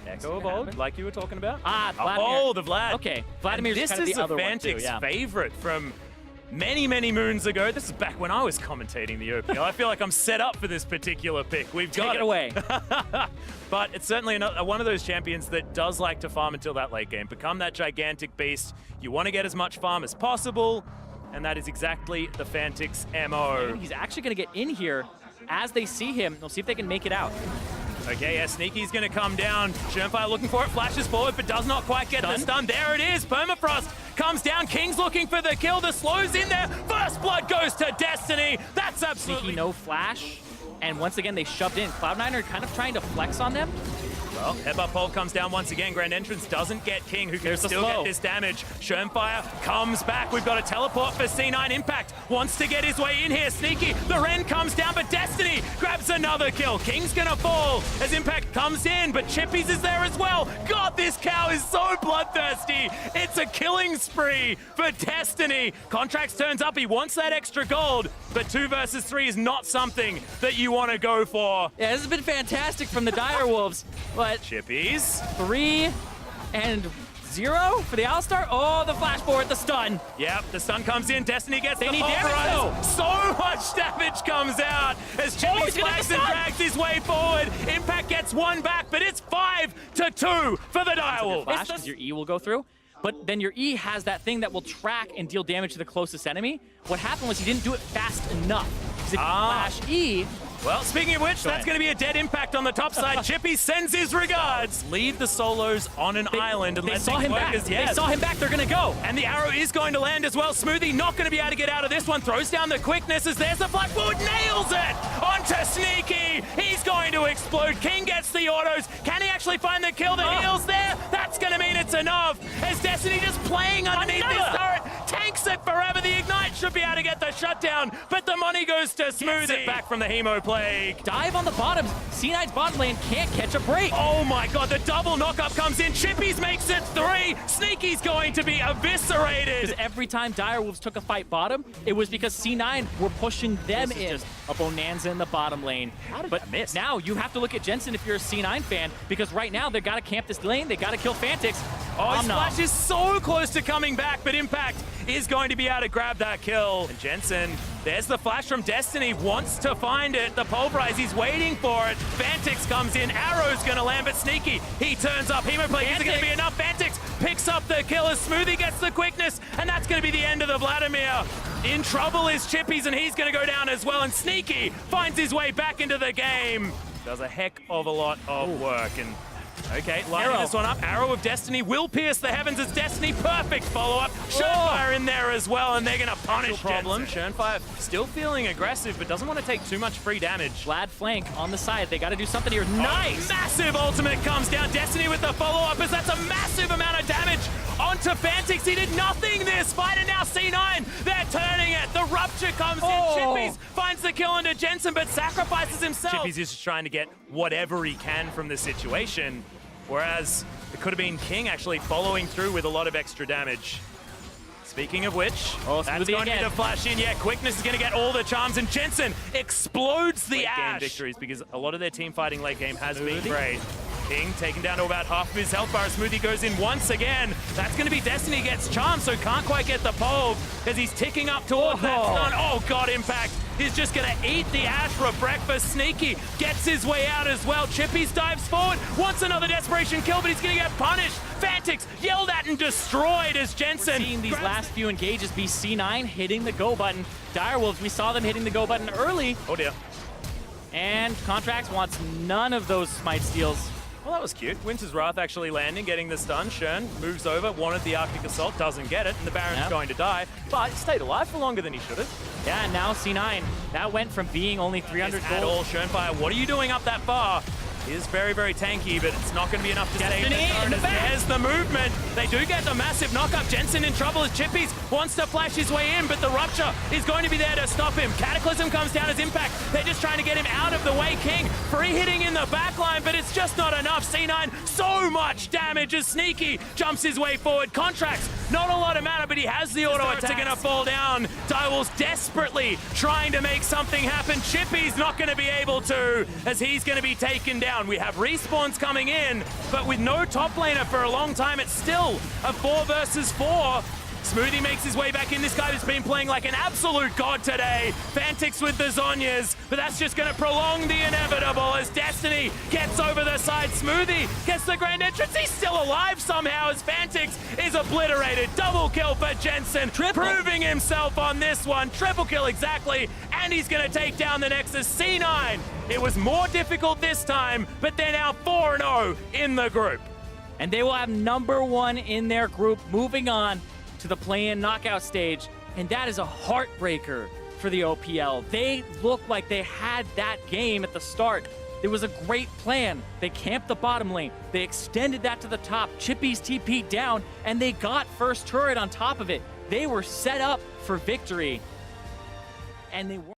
Echo of old, like you were talking about. Ah, Vladimir. Oh, the Vlad. Okay, Vladimir's this kind of is the other one Fantic's too, yeah. favorite from many moons ago. This is back when I was commentating the OPL. I feel like I'm set up for this particular pick. We've got Take it away. But it's certainly one of those champions that does like to farm until that late game. Become that gigantic beast. You want to get as much farm as possible, and that is exactly the Fantic's MO. He's actually going to get in here as they see him. They'll see if they can make it out. Okay, yeah, Sneaky's gonna come down. Shermfire looking for it, flashes forward, but does not quite get the stun. There it is, Permafrost comes down. King's looking for the kill, the slow's in there. First blood goes to Destiny. That's absolutely... Sneaky, no flash. And once again, they shoved in. Cloud9 are kind of trying to flex on them. Well, Headbutt Pole comes down once again. Grand Entrance doesn't get King, who can still get this damage. Shermfire comes back. We've got a teleport for C9. Impact wants to get his way in here. Sneaky, the Ren comes down, but Destiny grabs another kill. King's gonna fall as Impact comes in, but Chippies is there as well. God, this cow is so bloodthirsty. It's a killing spree for Destiny. Contracts turns up. He wants that extra gold, but 2 versus 3 is not something that you want to go for. Yeah, this has been fantastic from the Direwolves. But Chippies. 3 and 0 for the Alistar. Oh, the flash forward, the stun. Yep, the stun comes in. Destiny gets the need damage, though. So much damage comes out as Chippies flags and drags his way forward. Impact gets one back, but it's 5-2 for the Direwolves. Flash, because your E will go through. But then your E has that thing that will track and deal damage to the closest enemy. What happened was he didn't do it fast enough. Because if you flash E... Well, speaking of which, that's going to be a dead impact on the top side. Chippy sends his regards. Leave the solos on an island and let things work as They saw him back, they're going to go. And the arrow is going to land as well. Smoothie not going to be able to get out of this one. Throws down the quickness as there's the flash forward. Nails it onto Sneaky. He's going to explode. King gets the autos. Can he actually find the kill? The heal's there. That's going to mean it's enough. As Destiny just playing underneath this turret. Tanks it forever. The Ignite should be able to get the shutdown. But the money goes to Smoothie. Back from the Hemo Plague. Dive on the bottom. C9's bottom lane can't catch a break. Oh my god, the double knockup comes in. Chippies makes it 3. Sneaky's going to be eviscerated. Because every time Direwolves took a fight bottom, it was because C9 were pushing them in. Just a bonanza in the bottom lane. How did that miss? Now you have to look at Jensen if you're a C9 fan, because right now they've got to camp this lane. They got to kill Fantic's. Oh, his flash is so close to coming back, but Impact is going to be able to grab that kill. And Jensen, there's the flash from Destiny, wants to find it. The pulverize, he's waiting for it. Fantix comes in, arrow's gonna land, but Sneaky, he turns up. Hemoplate isn't gonna be enough. Fantix picks up the kill as Smoothie gets the quickness, and that's gonna be the end of the Vladimir. In trouble is Chippies, and he's gonna go down as well, and Sneaky finds his way back into the game. Does a heck of a lot of work, and okay, lining this one up. Arrow of Destiny will pierce the heavens as Destiny. Perfect follow-up. Shermfire in there as well, and they're going to punish problem. Shermfire still feeling aggressive, but doesn't want to take too much free damage. Vlad flank on the side. They got to do something here. Nice! Massive ultimate comes down. Destiny with the follow-up as that's a massive amount of damage onto Fantix. He did nothing this fight, and now C9, they're turning it. The Rupture comes in. Chippies finds the kill onto Jensen, but sacrifices himself. Chippies is just trying to get whatever he can from the situation. Whereas it could have been King actually following through with a lot of extra damage. Speaking of which, that's going to be the flash in. Yeah, Quickness is going to get all the charms, and Jensen explodes the Ash. Game victories because a lot of their team fighting late game has been great. King taken down to about half of his health bar. Smoothie goes in once again. That's going to be Destiny gets charmed, so can't quite get the pole because he's ticking up towards that stun. Oh god, Impact is just going to eat the Ash for breakfast. Sneaky gets his way out as well. Chippies dives forward, wants another desperation kill, but he's going to get punished. Fantix yelled at and destroyed as Jensen. We're seeing these last few engages be C9 hitting the go button. Direwolves, we saw them hitting the go button early. Oh dear. And Contracts wants none of those smite steals. Well, that was cute. Winter's Wrath actually landing, getting the stun. Shern moves over, wanted the Arctic Assault, doesn't get it, and the Baron's going to die. But he stayed alive for longer than he should have. Yeah, and now C9. That went from being only 300 gold. At all, Shernfire, what are you doing up that far? He is very, very tanky, but it's not going to be enough to save the There's the movement. They do get the massive knockup. Jensen in trouble as Chippies wants to flash his way in, but the Rupture is going to be there to stop him. Cataclysm comes down as Impact. They're just trying to get him out of the way. King free hitting in the backline, but it's just not enough. C9, so much damage as Sneaky jumps his way forward. Contracts, not a lot of mana, but he has the auto attack. Going to fall down. Direwolves desperately trying to make something happen. Chippy's not going to be able to, as he's going to be taken down. down. We have respawns coming in, but with no top laner for a long time, it's still a 4 versus 4. Smoothie makes his way back in. This guy has been playing like an absolute god today. Fantix with the Zhonyas, but that's just going to prolong the inevitable as Destiny gets over the side. Smoothie gets the grand entrance. He's still alive somehow as Fantix is obliterated. Double kill for Jensen, proving himself on this one. Triple kill exactly, and he's going to take down the Nexus. C9, it was more difficult this time, but they're now 4-0 in the group. And they will have #1 in their group, moving on to the play-in knockout stage, and that is a heartbreaker for the OPL. They looked like they had that game at the start. There was a great plan. They camped the bottom lane. They extended that to the top. Chippy's TP'd down, and they got first turret on top of it. They were set up for victory, and they weren't.